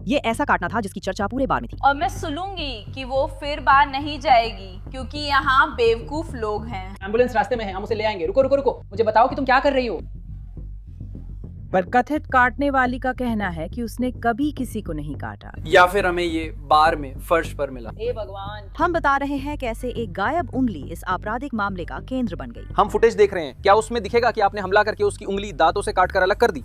ये ऐसा काटना था जिसकी चर्चा पूरे बार में थी। और मैं सुनूंगी कि वो फिर बाहर नहीं जाएगी क्योंकि यहाँ बेवकूफ लोग हैं। एम्बुलेंस रास्ते में है, हम उसे ले आएंगे। रुको रुको रुको, मुझे बताओ कि तुम क्या कर रही हो। पर कथित काटने वाली का कहना है कि उसने कभी किसी को नहीं काटा, या फिर हमें ये बार में फर्श पर मिला। हे भगवान। हम बता रहे हैं कैसे एक गायब उंगली इस आपराधिक मामले का केंद्र बन गई। हम फुटेज देख रहे हैं, क्या उसमें दिखेगा कि आपने हमला करके उसकी उंगली दांतों से काटकर अलग कर दी?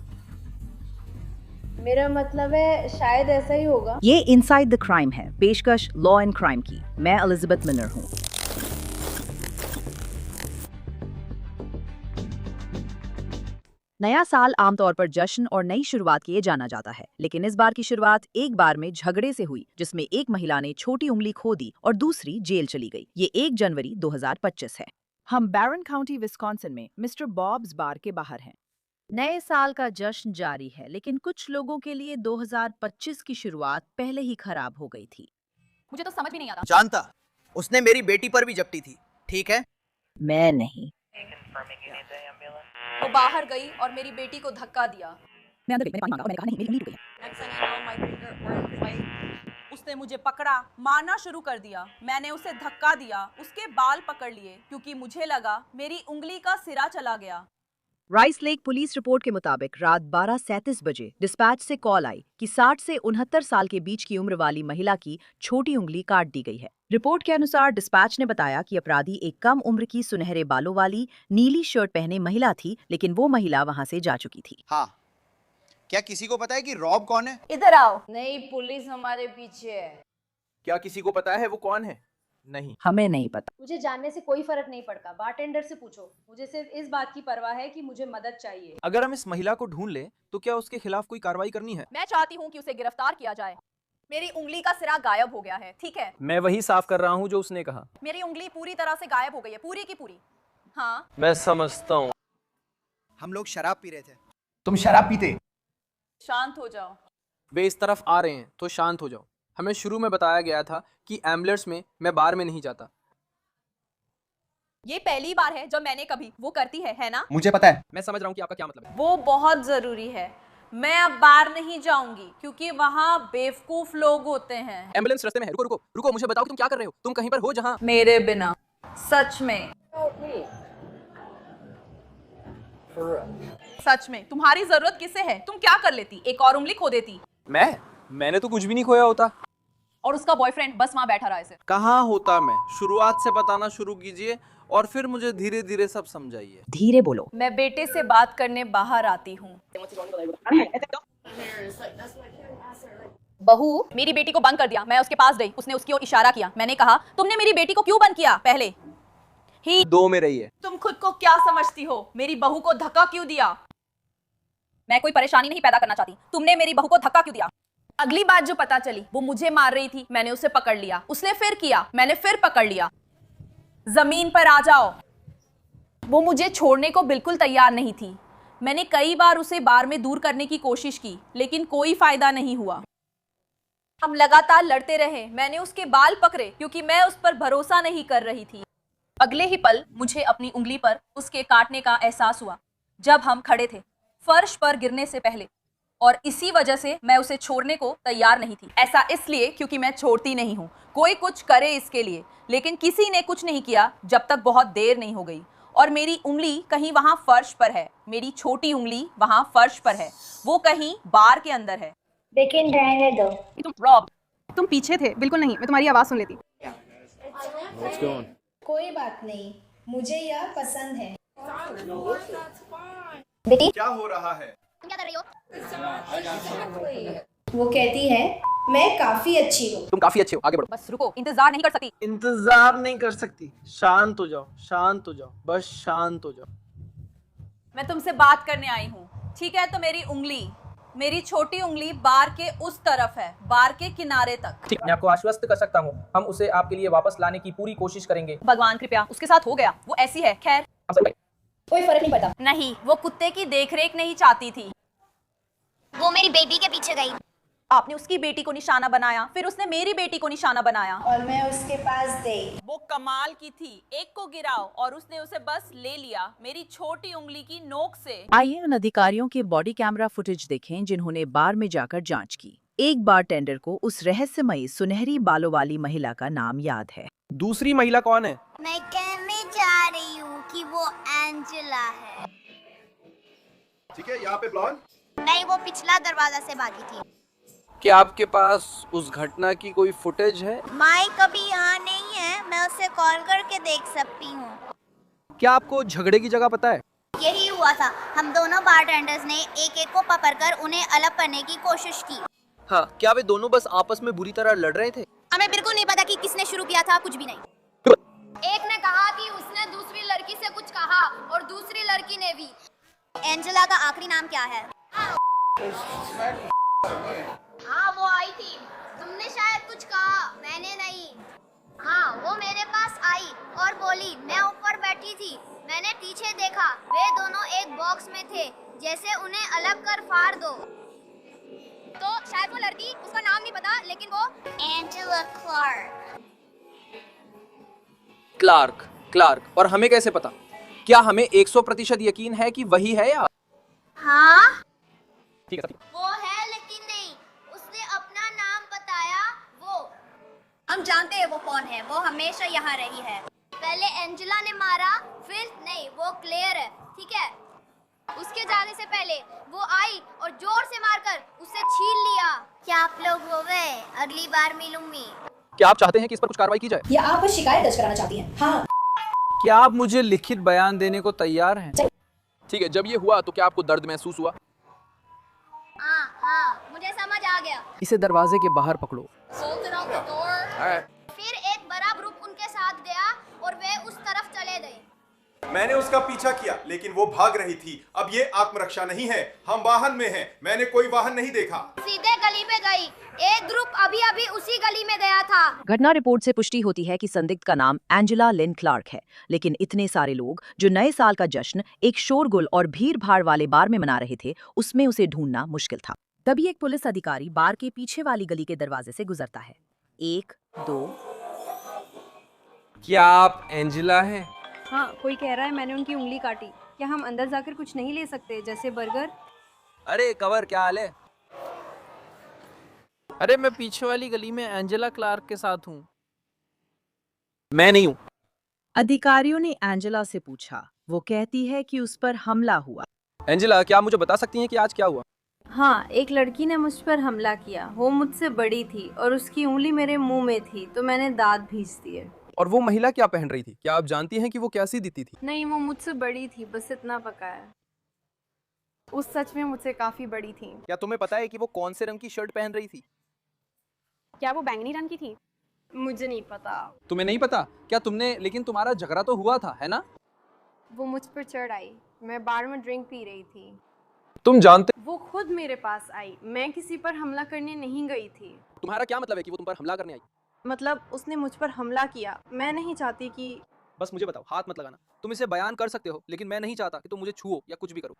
मेरा मतलब है शायद ऐसा ही होगा। ये इनसाइड द क्राइम है, पेशकश लॉ एंड क्राइम की। मैं एलिजाबेथ मिलर हूँ। नया साल आमतौर पर जश्न और नई शुरुआत के लिए जाना जाता है, लेकिन इस बार की शुरुआत एक बार में झगड़े से हुई जिसमें एक महिला ने छोटी उंगली खो दी और दूसरी जेल चली गई। ये 1 जनवरी 2025 है। हम बैरन काउंटी विस्कॉन्सिन में मिस्टर बॉब्स बार के बाहर हैं। नए साल का जश्न जारी है, लेकिन कुछ लोगों के लिए 2025 की शुरुआत पहले ही खराब हो गई थी। मुझे तो समझ भी नहीं आता। जानता, उसने मेरी बेटी पर भी जपटी थी, ठीक है? मैं नहीं। वो बाहर गई और मेरी बेटी को धक्का दिया। मैं अंदर गई, मैंने पानी मांगा और मैंने कहा नहीं, मेरी उंगली टूट गई। उसने मुझे पकड़ा, मारना शुरू कर दिया। मैंने उसे धक्का दिया, उसके बाल पकड़ लिए क्योंकि मुझे लगा मेरी उंगली का सिरा चला गया। राइस लेक पुलिस रिपोर्ट के मुताबिक रात 12:37 बजे डिस्पैच से कॉल आई कि 60 से 69 साल के बीच की उम्र वाली महिला की छोटी उंगली काट दी गई है। रिपोर्ट के अनुसार डिस्पैच ने बताया कि अपराधी एक कम उम्र की सुनहरे बालों वाली नीली शर्ट पहने महिला थी, लेकिन वो महिला वहां से जा चुकी थी। हाँ, क्या किसी को पता है कि रॉब कौन है? इधर आओ। नहीं, पुलिस हमारे पीछे है। क्या किसी को पता है वो कौन है? नहीं। हमें नहीं पता। मुझे जानने से कोई फर्क नहीं पड़ता, बारटेंडर से पूछो। मुझे सिर्फ इस बात की परवाह है कि मुझे मदद चाहिए। अगर हम इस महिला को ढूंढ लें तो क्या उसके खिलाफ कोई कार्रवाई करनी है? मैं चाहती हूँ कि उसे गिरफ्तार किया जाए। मेरी उंगली का सिरा गायब हो गया है, ठीक है? मैं वही साफ कर रहा हूँ जो उसने कहा। मेरी उंगली पूरी तरह से गायब हो गई है, पूरी की पूरी। हाँ, मैं समझता हूँ। हम लोग शराब पी रहे थे। तुम शराब पीते? शांत हो जाओ। वे इस तरफ आ रहे हैं तो शांत हो जाओ। हमें शुरू में बताया गया था कि एम्बुलेंस में मैं बार में नहीं जाता। ये पहली बार है जब मैंने कभी वो करती है ना? मुझे पता है। मैं समझ रहा हूँ कि आपका क्या मतलब है। वो बहुत जरूरी है। मैं अब बाहर नहीं जाऊंगी क्योंकि वहाँ बेवकूफ लोग होते हैं। एम्बुलेंस रास्ते में है। रुको रुको रुको, मुझे बताओ कि तुम क्या कर रहे हो। तुम कहीं पर हो जहाँ मेरे बिना। सच में। सच में तुम्हारी जरूरत किसे है? तुम क्या कर लेती? एक और उंगली खो देती। मैंने तो कुछ भी नहीं खोया होता। और उसका बॉयफ्रेंड बस वहाँ बैठा रहा है। कहाँ होता मैं? शुरुआत से बताना शुरू कीजिए और फिर मुझे धीरे धीरे सब समझाइए। धीरे बोलो। मैं बेटे से बात करने बाहर आती हूँ। बहू, मेरी बेटी को बंद कर दिया। मैं उसके पास गई, उसने उसकी ओर इशारा किया। मैंने कहा, तुमने मेरी बेटी को क्यों बंद किया? पहले ही 2 में रही है। तुम खुद को क्या समझती हो? मेरी बहू को धक्का क्यों दिया? मैं कोई परेशानी नहीं पैदा करना चाहती। तुमने मेरी बहू को धक्का क्यों दिया? अगली बात जो पता चली, वो मुझे मार रही थी। मैंने उसे पकड़ लिया। उसने फिर किया, मैंने फिर पकड़ लिया। जमीन पर आ जाओ। वो मुझे छोड़ने को बिल्कुल तैयार नहीं थी। मैंने कई बार उसे बार में दूर करने की कोशिश की, लेकिन कोई फायदा नहीं हुआ। हम लगातार लड़ते रहे। मैंने उसके बाल पकड़े क्योंकि मैं उस पर भरोसा नहीं कर रही थी। अगले ही पल मुझे अपनी उंगली पर उसके काटने का एहसास हुआ जब हम खड़े थे, फर्श पर गिरने से पहले। और इसी वजह से मैं उसे छोड़ने को तैयार नहीं थी। ऐसा इसलिए क्योंकि मैं छोड़ती नहीं हूँ। कोई कुछ करे इसके लिए, लेकिन किसी ने कुछ नहीं किया जब तक बहुत देर नहीं हो गई। और मेरी उंगली कहीं वहाँ फर्श पर है। मेरी छोटी उंगली वहाँ फर्श पर है। वो कहीं बार के अंदर है। लेकिन रहने दो। रॉब, तुम पीछे थे। बिल्कुल नहीं, मैं तुम्हारी आवाज सुन लेती। कोई बात नहीं, मुझे यह पसंद है। बेटी, क्या हो रहा है? तुम क्या कर रही हो? वो कहती है मैं काफी अच्छी हूँ। तुम काफी अच्छे हो, आगे बढ़ो। बस रुको, इंतजार नहीं कर सकती। इंतजार नहीं कर सकती। शांत हो जाओ, शांत हो जाओ, बस शांत हो जाओ। मैं तुमसे बात करने आई हूँ, ठीक है? तो मेरी छोटी उंगली बार के उस तरफ है, बार के किनारे तक। ठीक, मैं आपको आश्वस्त कर सकता हूँ, हम उसे आपके लिए वापस लाने की पूरी कोशिश करेंगे। भगवान कृपया, उसके साथ हो गया। वो ऐसी है। खैर, कोई फर्क नहीं पड़ता। नहीं, वो कुत्ते की देखरेख नहीं चाहती थी। वो मेरी बेबी के पीछे गई। आपने उसकी बेटी को निशाना बनाया, फिर उसने मेरी बेटी को निशाना बनाया। और मैं उसके पास गई। वो कमाल की थी। एक को गिराओ और उसने उसे बस ले लिया, मेरी छोटी उंगली की नोक से। आइए उन अधिकारियों के बॉडी कैमरा फुटेज देखें जिन्होंने बार में जाकर जांच की। एक बारटेंडर को उस रहस्यमयी सुनहरी बालों वाली महिला का नाम याद है। दूसरी महिला कौन है? मैं कहने जा रही हूँ कि वो एंजेला है। ठीक है, यहाँ पे ब्लॉन्ड। नहीं, वो पिछला दरवाजा से भागी थी। क्या आपके पास उस घटना की कोई फुटेज है? माइक अभी यहाँ नहीं है, मैं उसे कॉल करके देख सकती हूँ। क्या आपको झगड़े की जगह पता है? यही हुआ था, हम दोनों बारटेंडर्स ने एक एक को पकड़कर उन्हें अलग करने की कोशिश की। हाँ, क्या वे दोनों बस आपस में बुरी तरह लड़ रहे थे? हमें बिल्कुल नहीं पता कि किसने शुरू किया था, कुछ भी नहीं। एक ने कहा कि उसने दूसरी लड़की से कुछ कहा और दूसरी लड़की ने भी। एंजेला का आखिरी नाम क्या है? हाँ, वो आई थी। तुमने शायद कुछ कहा, मैंने नहीं। हाँ, वो मेरे पास आई और बोली, मैं ऊपर बैठी थी, मैंने पीछे देखा, वे दोनों एक बॉक्स में थे, जैसे उन्हें अलग कर फाड़ दो। तो शायद वो लड़की, उसका नाम नहीं पता, लेकिन वो एंजेला क्लार्क। और हमें कैसे पता? क्या हमें 100% यकीन है कि वही है या? हाँ, ठीक है। वो है, लेकिन नहीं, उसने अपना नाम बताया। वो हम जानते हैं वो कौन है, वो हमेशा यहाँ रही है। पहले एंजेला ने मारा, फिर नहीं, वो क्लेयर है, ठीक है। उसके जाने से पहले वो आई और जोर से मारकर उसे छीन लिया। क्या आप लोग हो गए? अगली बार मिलूंगी। क्या आप चाहते हैं कि इस पर कुछ कार्रवाई की जाए? या आप बस शिकायत दर्ज कराना चाहती हैं? हाँ। क्या आप मुझे लिखित बयान देने को तैयार हैं? ठीक है, जब ये हुआ तो क्या आपको दर्द महसूस हुआ? हाँ, मुझे समझ आ गया। इसे दरवाजे के बाहर पकड़ो। फिर एक बड़ा ग्रुप उनके साथ गया और वे उस तरफ चले गए। मैंने उसका पीछा किया, लेकिन वो भाग रही थी। अब ये आत्मरक्षा नहीं है, हम वाहन में हैं। मैंने कोई वाहन नहीं देखा। सीधे गली में गई। एक ग्रुप अभी उसी गली में गया था। घटना रिपोर्ट से पुष्टि होती है कि संदिग्ध का नाम एंजेला लिन क्लार्क है, लेकिन इतने सारे लोग जो नए साल का जश्न एक शोरगुल और भीड़-भाड़ वाले बार में मना रहे थे, उसमें उसे ढूंढना मुश्किल था। तभी एक पुलिस अधिकारी बार के पीछे वाली गली के दरवाजे से गुजरता है। 1, 2। क्या आप एंजेला हैं? हाँ, कोई कह रहा है मैंने उनकी उंगली काटी। क्या हम अंदर जाकर कुछ नहीं ले सकते, जैसे बर्गर? अरे कवर, क्या हाल है? अरे मैं पीछे वाली गली में एंजेला क्लार्क के साथ हूँ। मैं नहीं हूँ। अधिकारियों ने एंजेला से पूछा। वो कहती है कि उस पर हमला हुआ। एंजेला, क्या आप मुझे बता सकती हैं कि आज क्या हुआ? हाँ, एक लड़की ने मुझ पर हमला किया। वो मुझसे बड़ी थी और उसकी उंगली मेरे मुंह में थी, तो मैंने दांत भींच दिए। और वो महिला क्या पहन रही थी? क्या आप जानती हैं कि वो कैसी दिखती थी? नहीं, वो मुझसे बड़ी थी, बस इतना पका है। उस सच में मुझसे काफी बड़ी थी। क्या तुम्हें पता है कि वो कौन से रंग की शर्ट पहन रही थी? क्या वो बैंगनी रंग की थी? मुझे नहीं पता। तुम्हें नहीं पता? क्या तुमने, लेकिन तुम्हारा झगड़ा तो हुआ था, है ना? वो मुझ पर चढ़ आई। मैं बार में ड्रिंक पी रही थी। तुम जानते? वो खुद मेरे पास आई। मैं किसी पर हमला करने नहीं गई थी। तुम्हारा क्या मतलब है कि वो तुम पर हमला करने आई? मतलब उसने मुझ पर हमला किया। मैं नहीं चाहती कि... बस मुझे बताओ, हाथ मत लगाना। तुम इसे बयान कर सकते हो, लेकिन मैं नहीं चाहता कि तुम मुझे छुओ या कुछ भी करो।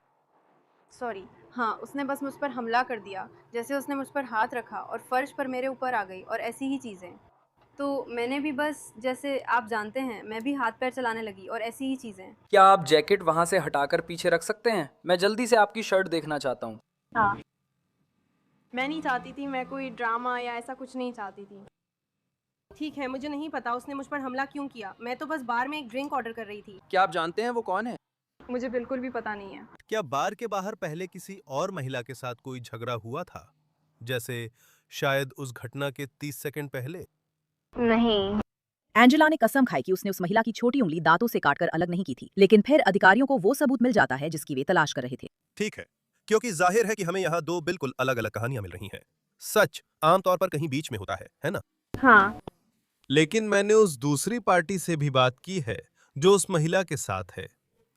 सॉरी। हाँ, उसने बस मुझ पर हमला कर दिया। जैसे उसने मुझ पर हाथ रखा और फर्श पर मेरे ऊपर आ गई और ऐसी ही चीज़ें। तो मैंने भी बस, जैसे आप जानते हैं, मैं भी हाथ पैर चलाने लगी और ऐसी ही चीज़ें। क्या आप जैकेट वहाँ से हटाकर पीछे रख सकते हैं? मैं जल्दी से आपकी शर्ट देखना चाहता हूँ। हाँ, मैं नहीं चाहती थी, मैं कोई ड्रामा या ऐसा कुछ नहीं चाहती थी। ठीक है, मुझे नहीं पता उसने मुझ पर हमला क्यों किया। मैं तो बस बार में एक ड्रिंक ऑर्डर कर रही थी। क्या आप जानते हैं वो कौन है? मुझे बिल्कुल भी पता नहीं है। क्या बार के बाहर पहले किसी और महिला के साथ कोई झगड़ा हुआ था, जैसे शायद उस घटना के 30 सेकंड पहले? नहीं। एंजेला ने कसम खाई कि उसने उस महिला की छोटी उंगली दांतों से काटकर अलग नहीं की थी, लेकिन फिर अधिकारियों को वो सबूत मिल जाता है जिसकी वे तलाश कर रहे थे। ठीक है, क्योंकि जाहिर है कि हमें यहाँ दो बिल्कुल अलग अलग कहानियां मिल रही हैं। सच आमतौर पर कहीं बीच में होता है ना? हाँ। लेकिन मैंने उस दूसरी पार्टी से भी बात की है जो उस महिला के साथ है,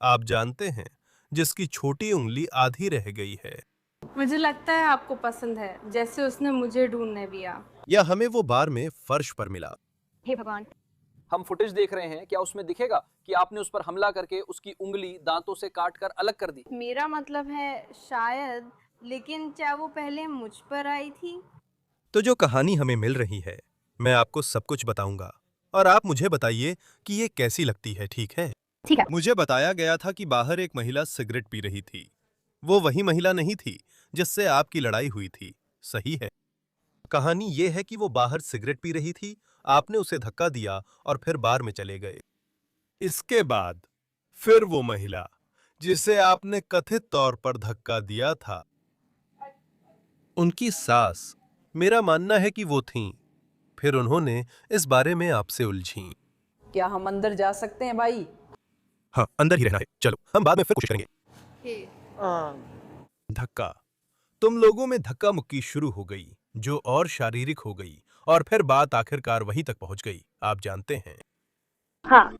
आप जानते हैं, जिसकी छोटी उंगली आधी रह गई है। मुझे लगता है आपको पसंद है, जैसे उसने मुझे ढूंढने दिया। या हमें वो बार में फर्श पर मिला। हे भगवान। हम फुटेज देख रहे हैं, क्या उसमें दिखेगा कि आपने उस पर हमला करके उसकी उंगली दांतों से काटकर अलग कर दी? मेरा मतलब है शायद, लेकिन क्या वो पहले मुझ पर आई थी? तो जो कहानी हमें मिल रही है, मैं आपको सब कुछ बताऊंगा और आप मुझे बताइए कि ये कैसी लगती है, ठीक है? ठीक है। मुझे बताया गया था कि बाहर एक महिला सिगरेट पी रही थी। वो वही महिला नहीं थी जिससे आपकी लड़ाई हुई थी, सही है? कहानी ये है कि वो बाहर सिगरेट पी रही थी, आपने उसे धक्का दिया और फिर बार में चले गए। इसके बाद फिर वो महिला जिसे आपने कथित तौर पर धक्का दिया था, उनकी सास, मेरा मानना है कि वो थीं। फिर उन्होंने इस बारे में आपसे उलझीं। क्या हम अंदर जा सकते हैं भाई? हाँ, अंदर ही रहना है। चलो, हम बाद में फिर कोशिश करेंगे। धक्का। तुम लोगों में धक्का मुक्की शुरू हो गई, जो और शारीरिक हो गई, और फिर बात आखिरकार वहीं तक पहुंच गई, आप जानते हैं। हाँ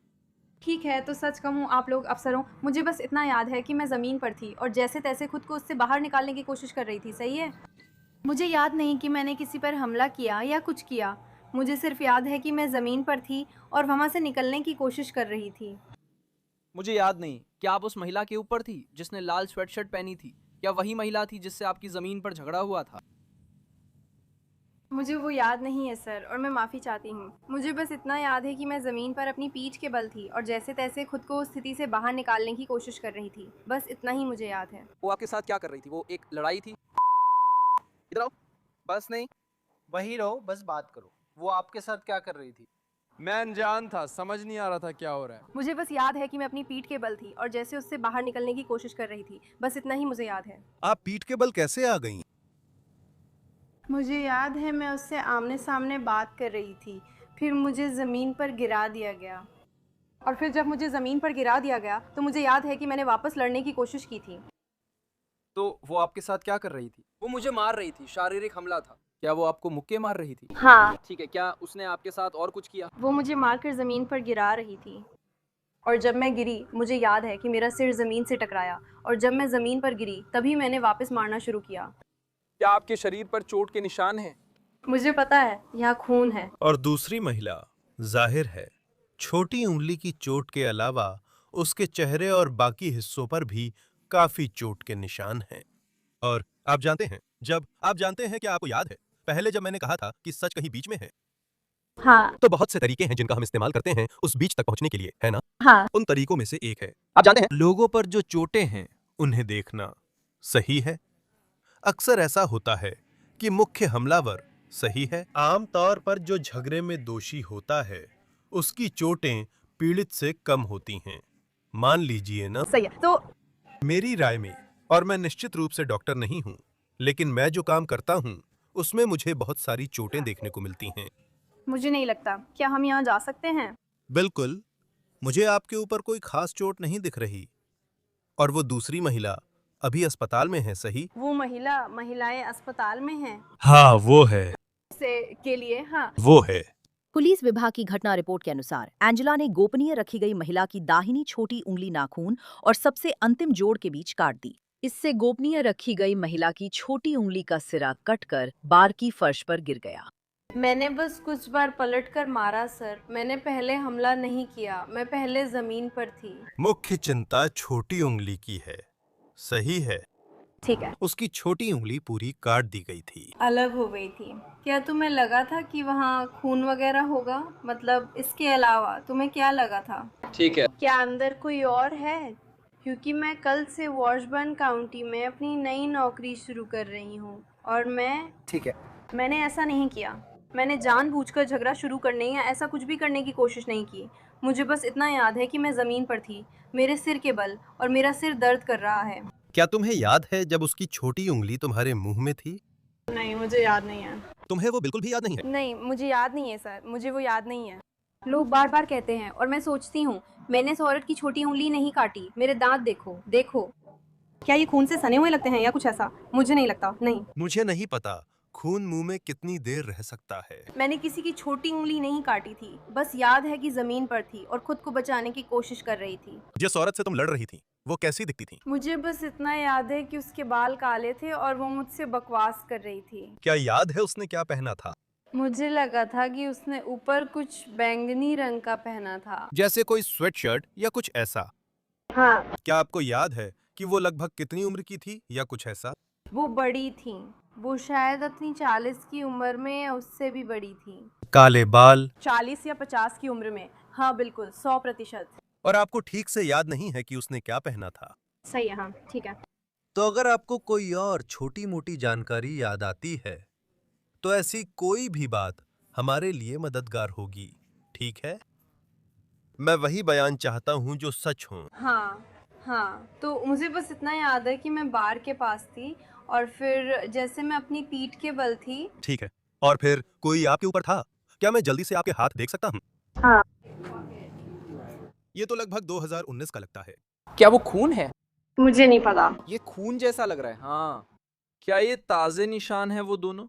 ठीक है, तो सच कहूँ आप लोग अफसरों, मुझे बस इतना याद है कि मैं ज़मीन पर थी और जैसे तैसे खुद को उससे बाहर निकालने की कोशिश कर रही थी, सही है? मुझे याद नहीं कि मैंने किसी पर हमला किया या कुछ किया। मुझे सिर्फ याद है कि मैं ज़मीन पर थी और वहाँ से निकलने की कोशिश कर रही थी। मुझे याद नहीं, क्या आप उस महिला के ऊपर थी जिसने लाल स्वेटशर्ट पहनी थी? क्या वही महिला थी जिससे आपकी जमीन पर झगड़ा हुआ था? मुझे वो याद नहीं है सर, और मैं माफ़ी चाहती हूँ। मुझे बस इतना याद है कि मैं ज़मीन पर अपनी पीठ के बल थी और जैसे तैसे खुद को उस स्थिति से बाहर निकालने की कोशिश कर रही थी। बस इतना ही मुझे याद है। वो आपके साथ क्या कर रही थी? वो एक लड़ाई थी? इधर आओ। बस नहीं, वहीं रहो, बस बात करो। वो आपके साथ क्या कर रही थी? मैं अनजान था, समझ नहीं आ रहा था क्या हो रहा है। मुझे बस याद है कि मैं अपनी पीठ के बल थी और जैसे उससे बाहर निकलने की कोशिश कर रही थी। बस इतना ही मुझे याद है। आप पीठ के बल कैसे आ गईं? मुझे याद है मैं उससे आमने सामने बात कर रही थी, फिर मुझे ज़मीन पर गिरा दिया गया, और फिर जब मुझे ज़मीन पर गिरा दिया गया तो मुझे याद है कि मैंने वापस लड़ने की कोशिश की थी। तो वो आपके साथ क्या कर रही थी? वो मुझे मार रही थी, शारीरिक हमला था। क्या वो आपको मुक्के मार रही थी? हाँ। ठीक है, क्या उसने आपके साथ और कुछ किया? वो मुझे मारकर ज़मीन पर गिरा रही थी, और जब मैं गिरी मुझे याद है कि मेरा सिर ज़मीन से टकराया, और जब मैं ज़मीन पर गिरी तभी मैंने वापस मारना शुरू किया। क्या आपके शरीर पर चोट के निशान हैं? मुझे पता है, यहाँ खून है। और दूसरी महिला, जाहिर है, छोटी उंगली की चोट के अलावा उसके चेहरे और बाकी हिस्सों पर भी काफी चोट के निशान हैं। और आप जानते हैं, क्या आपको याद है, पहले जब मैंने कहा था कि सच कहीं बीच में है, हाँ। तो बहुत से तरीके हैं जिनका हम इस्तेमाल करते हैं उस बीच तक पहुंचने के लिए, है ना? हाँ। उन तरीकों में से एक है, आप जानते हैं, लोगों पर जो चोटें हैं उन्हें देखना। सही है? अक्सर ऐसा होता है कि मुख्य हमलावर सही है। आमतौर पर जो झगड़े में दोषी होता है उसकी चोटें पीड़ित से कम होती हैं, मान लीजिए ना? सही है। तो मेरी राय में, और मैं निश्चित रूप से डॉक्टर नहीं हूं, लेकिन मैं जो काम करता हूं उसमें मुझे बहुत सारी चोटें देखने को मिलती हैं। मुझे नहीं लगता, क्या हम यहाँ जा सकते हैं? बिल्कुल, मुझे आपके ऊपर कोई खास चोट नहीं दिख रही। और वो दूसरी महिला अभी अस्पताल में है, सही? वो महिलाएं अस्पताल में हैं। हाँ, वो है। के लिए हाँ। वो है। पुलिस विभाग की घटना रिपोर्ट के अनुसार एंजेला ने गोपनीय रखी गई महिला की दाहिनी छोटी उंगली नाखून और सबसे अंतिम जोड़ के बीच काट दी। इससे गोपनीय रखी गई महिला की छोटी उंगली का सिरा कटकर बार की फर्श पर गिर गया। मैंने बस कुछ बार पलटकर मारा सर, मैंने पहले हमला नहीं किया, मैं पहले जमीन पर थी। मुख्य चिंता छोटी उंगली की है, सही है? ठीक है। उसकी छोटी उंगली पूरी काट दी गई थी, अलग हो गई थी। क्या तुम्हें लगा था कि वहाँ खून वगैरह होगा? मतलब इसके अलावा तुम्हें क्या लगा था? ठीक है। क्या अंदर कोई और है? क्योंकि मैं कल से वॉशबर्न काउंटी में अपनी नई नौकरी शुरू कर रही हूँ और ठीक है। मैंने ऐसा नहीं किया। मैंने जानबूझकर झगड़ा शुरू करने या ऐसा कुछ भी करने की कोशिश नहीं की। मुझे बस इतना याद है कि मैं ज़मीन पर थी, मेरे सिर के बल, और मेरा सिर दर्द कर रहा है। क्या तुम्हें याद है जब उसकी छोटी उंगली तुम्हारे मुंह में थी? नहीं, मुझे याद नहीं है। तुम्हें वो बिल्कुल भी याद नहीं है? नहीं, मुझे याद नहीं है सर, मुझे वो याद नहीं है। लोग बार बार कहते हैं और मैं सोचती हूँ, मैंने इस औरत की छोटी उंगली नहीं काटी, मेरे दांत देखो देखो। क्या ये खून से सने हुए लगते हैं या कुछ ऐसा? मुझे नहीं लगता, नहीं। मुझे नहीं पता खून मुंह में कितनी देर रह सकता है। मैंने किसी की छोटी उंगली नहीं काटी थी, बस याद है कि जमीन पर थी और खुद को बचाने की कोशिश कर रही थी। जिस औरत से तुम लड़ रही थी वो कैसी दिखती थी? मुझे बस इतना याद है कि उसके बाल काले थे और वो मुझसे बकवास कर रही थी। क्या याद है उसने क्या पहना था? मुझे लगा था कि उसने ऊपर कुछ बैंगनी रंग का पहना था, जैसे कोई स्वेटशर्ट या कुछ ऐसा? हाँ। क्या आपको याद है कि वो लगभग कितनी उम्र की थी या कुछ ऐसा? वो बड़ी थी, वो शायद अपनी 40 की उम्र में या उससे भी बड़ी थी। काले बाल? 40 या 50 की उम्र में, हाँ बिल्कुल 100%। और आपको ठीक से याद नहीं है कि उसने क्या पहना था? सही है, हाँ ठीक है। तो अगर आपको कोई और छोटी मोटी जानकारी याद आती है तो ऐसी कोई भी बात हमारे लिए मददगार होगी, ठीक है? मैं वही बयान चाहता हूं जो सच हो। हाँ हाँ, तो मुझे बस इतना याद है कि मैं बार के पास थी और फिर जैसे मैं अपनी पीठ के बल थी। ठीक है, और फिर कोई आपके ऊपर था? क्या मैं जल्दी से आपके हाथ देख सकता हूं? हाँ। ये तो लगभग 2019 का लगता है। क्या वो खून है? मुझे नहीं पता। ये खून जैसा लग रहा है। हाँ, क्या ये ताजे निशान है वो दोनों?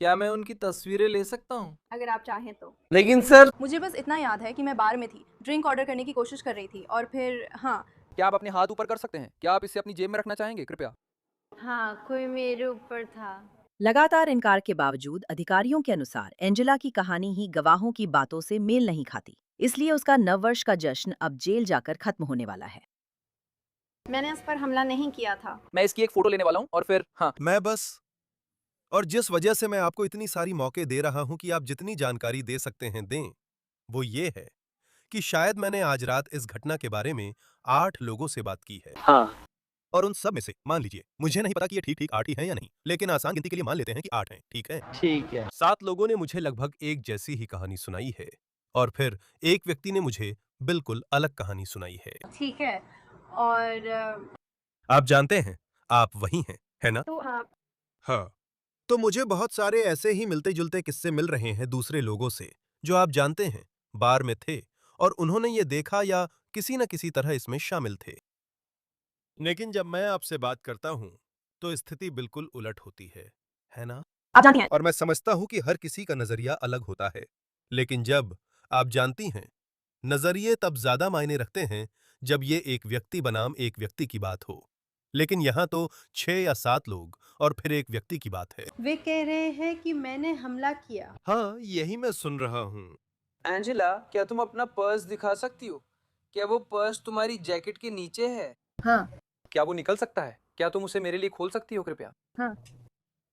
क्या मैं उनकी तस्वीरें ले सकता हूँ? अगर आप चाहें तो। लेकिन सर, मुझे बस इतना याद है कि मैं बार में थी, ड्रिंक ऑर्डर करने की कोशिश कर रही थी और फिर हाँ। क्या आप अपने हाथ ऊपर कर सकते हैं? क्या आप इसे अपनी जेब में रखना चाहेंगे कृपया? हाँ, कोई मेरे ऊपर था। लगातार इनकार के बावजूद अधिकारियों के अनुसार एंजेला की कहानी ही गवाहों की बातों से मेल नहीं खाती, इसलिए उसका नववर्ष का जश्न अब जेल जाकर खत्म होने वाला है। मैंने उस पर हमला नहीं किया था। मैं इसकी एक फोटो लेने वाला हूँ और फिर हाँ। मैं बस, और जिस वजह से मैं आपको इतनी सारी मौके दे रहा हूं कि आप जितनी जानकारी दे सकते हैं दें, वो ये है कि शायद मैंने आज रात इस घटना के बारे में 8 लोगों से बात की है। हाँ। और उन सब में से मान लीजिए, मुझे नहीं पता कि ये ठीक 8 ही हैं या नहीं, लेकिन आसान गिनती के लिए मान लेते हैं कि 8 हैं, ठीक है? ठीक है। 7 लोगों ने मुझे लगभग एक जैसी ही कहानी सुनाई है, और फिर एक व्यक्ति ने मुझे बिल्कुल अलग कहानी सुनाई है। ठीक है, और आप जानते हैं, आप वही हैं, है ना? तो आप हाँ। तो मुझे बहुत सारे ऐसे ही मिलते-जुलते किस्से मिल रहे हैं दूसरे लोगों से, जो आप जानते हैं, बार में थे और उन्होंने ये देखा या किसी न किसी तरह इसमें शामिल थे। लेकिन जब मैं आपसे बात करता हूं, तो स्थिति बिल्कुल उलट होती है ना? आप जानती हैं, और मैं समझता हूं कि हर किसी का नजरिया अलग होता है, लेकिन जब आप जानती हैं, नजरिए तब ज्यादा मायने रखते हैं जब ये एक व्यक्ति बनाम एक व्यक्ति की बात हो। लेकिन यहाँ तो 6 या 7 लोग और फिर एक व्यक्ति की बात है। वे कह रहे हैं कि मैंने हमला किया। हाँ, यही मैं सुन रहा हूँ। एंजेला, क्या तुम अपना पर्स दिखा सकती हो? क्या वो पर्स तुम्हारी जैकेट के नीचे है? हाँ। क्या वो निकल सकता है? क्या तुम उसे मेरे लिए खोल सकती हो कृपया? हाँ।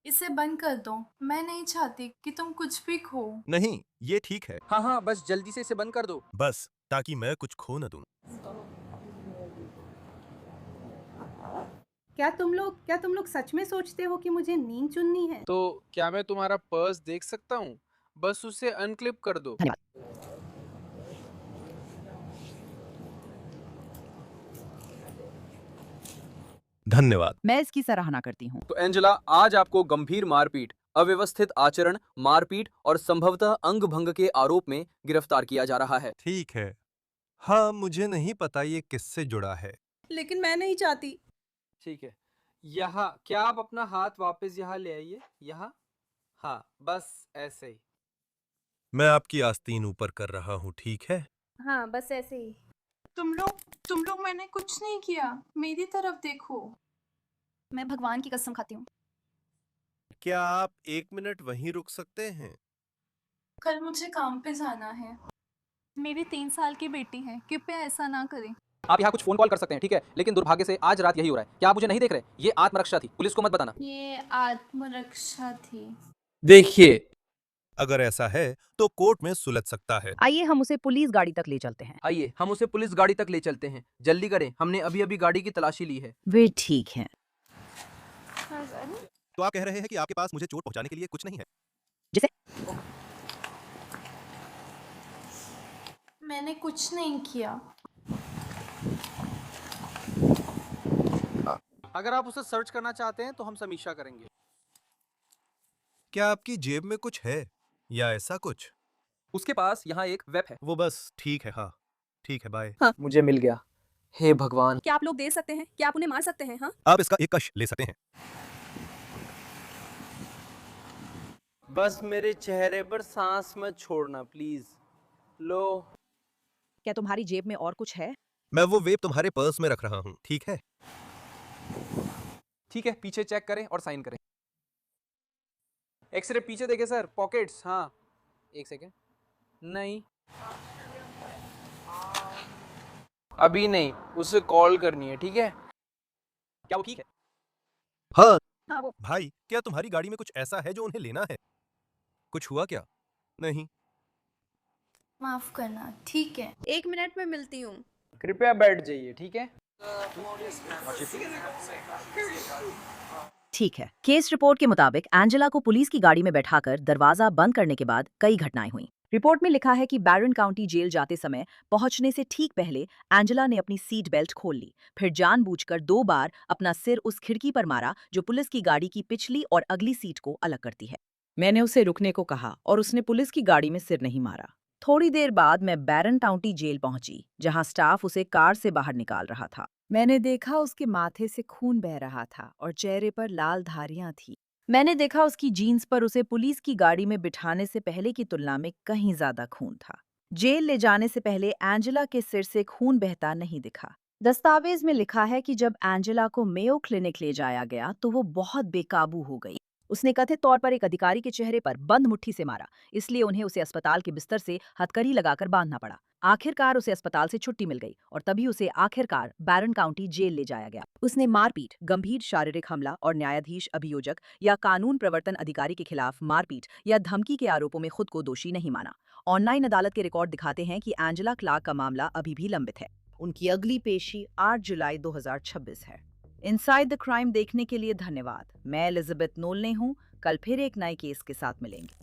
इसे बंद कर दो, मैं नहीं चाहती कि तुम कुछ भी खो। नहीं, ये ठीक है। हाँ हाँ, बस जल्दी से इसे बंद कर दो। बस ताकि मैं कुछ खो न दूं। क्या तुम लोग सच में सोचते हो कि मुझे नींद चुननी है? तो क्या मैं तुम्हारा पर्स देख सकता हूँ? बस उसे अनक्लिप कर दो। धन्यवाद। मैं इसकी सराहना करती हूँ। तो एंजेला, आज आपको गंभीर मारपीट, अव्यवस्थित आचरण, मारपीट और संभवतः अंग भंग के आरोप में गिरफ्तार किया जा रहा है। ठीक है। हाँ, मुझे नहीं पता ये किससे जुड़ा है। लेकिन मैं नहीं चाहती। ठीक है, यहाँ क्या आप अपना हाथ वापस यहाँ ले आइए? यहाँ, हाँ, बस ऐसे ही। मैं आपकी आस्तीन ऊपर कर रहा हूँ, ठीक है? हाँ, बस ऐसे ही। तुम लोग मैंने कुछ नहीं किया, मेरी तरफ देखो। मैं भगवान की कसम खाती हूँ। क्या आप 1 मिनट वहीं रुक सकते हैं? कल मुझे काम पे जाना है। मेरी 3 साल की बेटी है, कृपया ऐसा ना करें। आप यहाँ कुछ फोन कॉल कर सकते हैं, ठीक है? लेकिन दुर्भाग्य से आज रात यही हो रहा है। क्या आप मुझे नहीं देख रहे? ये आत्मरक्षा थी, पुलिस को मत बताना। ये आत्मरक्षा थी। देखिए, अगर ऐसा है तो कोर्ट में सुलझ सकता है। आइए हम उसे पुलिस गाड़ी तक ले चलते हैं। आइए हम उसे पुलिस गाड़ी तक ले चलते हैं। जल्दी करें, हमने अभी-अभी गाड़ी की तलाशी ली है। वे ठीक हैं। तो आप कह रहे हैं कि आपके पास मुझे चोट पहुंचाने के लिए कुछ नहीं है? जिसे मैंने कुछ नहीं किया। अगर आप उसे सर्च करना चाहते हैं तो हम समीक्षा करेंगे। क्या आपकी जेब में कुछ है या ऐसा कुछ? उसके पास यहाँ एक वेब है। वो बस ठीक है। हाँ, ठीक है, बाय। मुझे मिल गया। हे भगवान। क्या आप लोग दे सकते हैं? क्या आप उन्हें मार सकते हैं? हाँ, आप इसका एक कश ले सकते हैं। बस मेरे चेहरे पर सांस मत छोड़ना प्लीज। लो। क्या तुम्हारी जेब में और कुछ है? मैं वो वेब तुम्हारे पर्स में रख रहा हूँ, ठीक है? ठीक है, पीछे चेक करें और साइन करें। एक्सरे पीछे देखें सर, पॉकेट्स। हाँ, एक सेकेंड। नहीं, अभी नहीं, उसे कॉल करनी है, ठीक है? क्या वो ठीक है? हाँ। हाँ वो। भाई, क्या तुम्हारी गाड़ी में कुछ ऐसा है जो उन्हें लेना है? कुछ हुआ क्या? नहीं। माफ करना, ठीक है। 1 मिनट में मिलती हूँ। कृपया बैठ जाइए, ठीक है? ठीक है। केस रिपोर्ट के मुताबिक एंजेला को पुलिस की गाड़ी में बैठाकर दरवाजा बंद करने के बाद कई घटनाएं हुई। रिपोर्ट में लिखा है कि बैरन काउंटी जेल जाते समय पहुंचने से ठीक पहले एंजेला ने अपनी सीट बेल्ट खोल ली, फिर जानबूझकर 2 बार अपना सिर उस खिड़की पर मारा जो पुलिस की गाड़ी की पिछली और अगली सीट को अलग करती है। मैंने उसे रुकने को कहा और उसने पुलिस की गाड़ी में सिर नहीं मारा। थोड़ी देर बाद मैं बैरन काउंटी जेल पहुंची, जहां स्टाफ उसे कार से बाहर निकाल रहा था। मैंने देखा उसके माथे से खून बह रहा था और चेहरे पर लाल धारियां थी। मैंने देखा उसकी जीन्स पर उसे पुलिस की गाड़ी में बिठाने से पहले की तुलना में कहीं ज्यादा खून था। जेल ले जाने से पहले एंजेला के सिर से खून बहता नहीं दिखा। दस्तावेज में लिखा है कि जब एंजेला को मेयो क्लिनिक ले जाया गया तो वो बहुत बेकाबू हो गई। उसने कथित तौर पर एक अधिकारी के चेहरे पर बंद मुट्ठी से मारा, इसलिए उन्हें उसे अस्पताल के बिस्तर से हथकड़ी लगाकर बांधना पड़ा। आखिरकार उसे अस्पताल से छुट्टी मिल गई और तभी उसे आखिरकार बैरन काउंटी जेल ले जाया गया। उसने मारपीट, गंभीर शारीरिक हमला और न्यायाधीश, अभियोजक या कानून प्रवर्तन अधिकारी के खिलाफ मारपीट या धमकी के आरोपों में खुद को दोषी नहीं माना। ऑनलाइन अदालत के रिकॉर्ड दिखाते हैं कि एंजेला क्लार्क का मामला अभी भी लंबित है। उनकी अगली पेशी 8 जुलाई 2026 है। इनसाइड द क्राइम देखने के लिए धन्यवाद। मैं एलिजाबेथ नोलने हूँ। कल फिर एक नए केस के साथ मिलेंगे।